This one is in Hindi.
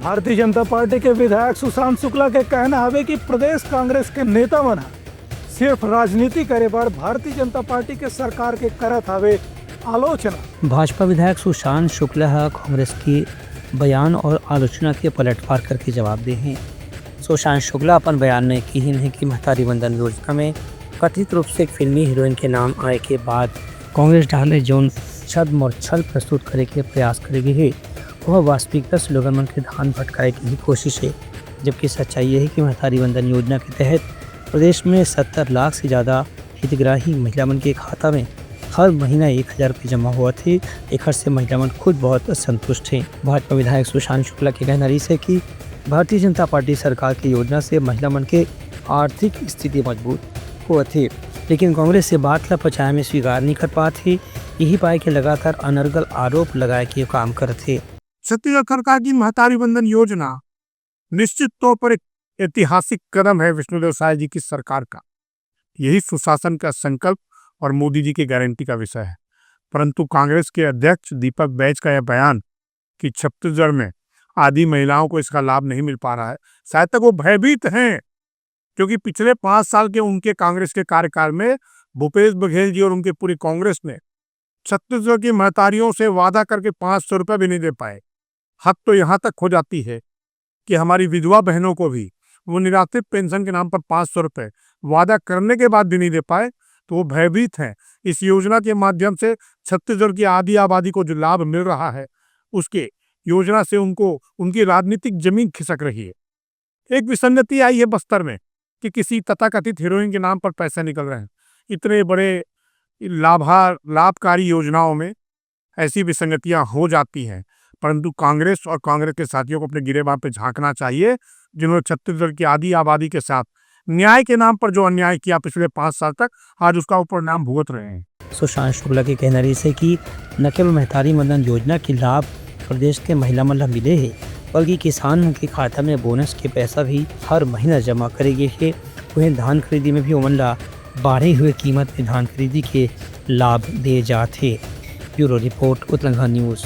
भारतीय जनता पार्टी के विधायक सुशांत शुक्ला के कहना है कि प्रदेश कांग्रेस के नेता मना सिर्फ राजनीति करे बार भारतीय जनता पार्टी के सरकार के करत हवे आलोचना। भाजपा विधायक सुशांत शुक्ला कांग्रेस की बयान और आलोचना के पलटवार करके जवाब दे हैं। सुशांत शुक्ला अपन बयान में की है कि महतारी वंदन योजना में कथित रूप से एक फिल्मी हीरोइन के नाम आए के बाद कांग्रेस ढाले जोन छद्म और छल प्रस्तुत करे के प्रयास करेगी है वह वास्तविकता से लोगों मन के ध्यान भटकाए की ही कोशिश है। जबकि सच्चाई यह है कि महतारी वंदन योजना के तहत प्रदेश में 70 लाख से ज़्यादा हितग्राही महिला मन के खाता में हर महीना 1000 रुपये जमा हुआ थे। एक से महिला मन खुद बहुत संतुष्ट हैं। भाजपा विधायक सुशांत शुक्ला के कहना है कि भारतीय जनता पार्टी सरकार की योजना से महिला मन के आर्थिक स्थिति मजबूत हुआ थे, लेकिन कांग्रेस से बात ला पचाया में स्वीकार नहीं कर पाते। यही पाए के लगातार अनर्गल आरोप लगाए के काम करते। छत्तीसगढ़ सरकार की महतारी वंदन योजना निश्चित तौर पर एक ऐतिहासिक कदम है विष्णुदेव साय जी की सरकार का। यही सुशासन का संकल्प और मोदी जी की गारंटी का विषय है। परंतु कांग्रेस के अध्यक्ष दीपक बैज का यह बयान कि छत्तीसगढ़ में आदि महिलाओं को इसका लाभ नहीं मिल पा रहा है, शायद तक वो भयभीत हैं, क्योंकि पिछले 5 साल के उनके कांग्रेस के कार्यकाल में भूपेश बघेल जी और उनकी पूरी कांग्रेस ने छत्तीसगढ़ की महतारियों से वादा करके 500 रुपये भी नहीं दे पाए। हद तो यहाँ तक हो जाती है कि हमारी विधवा बहनों को भी वो निराश्रित पेंशन के नाम पर 500 रुपये वादा करने के बाद भी नहीं दे पाए, तो वो भयभीत हैं। इस योजना के माध्यम से छत्तीसगढ़ की आधी आबादी को जो लाभ मिल रहा है, उसके योजना से उनको उनकी राजनीतिक जमीन खिसक रही है। एक विसंगति आई है बस्तर में कि किसी तथाकथित हीरोइन के नाम पर पैसे निकल रहे हैं। इतने बड़े लाभकारी योजनाओं में ऐसी विसंगतियां हो जाती हैं, परंतु कांग्रेस और कांग्रेस के साथियों को अपने गिरेबान पे झांकना चाहिए, जिन्होंने छत्तीसगढ़ की आधी आबादी के साथ न्याय के नाम पर जो अन्याय किया पिछले 5 साल तक, आज उसका ऊपर नाम भुगत रहे हैं। सुशांत शुक्ला के कहना है कि न केवल महतारी वंदन योजना के लाभ प्रदेश के महिला मन मिले हैं, बल्कि किसान के खाता में बोनस के पैसा भी हर महीना जमा करेंगे है। उन्हें धान खरीदी में भी उमन ला बढ़े हुए कीमत में धान खरीदी के लाभ दिए जाते। Bureau report Uttarakhand news.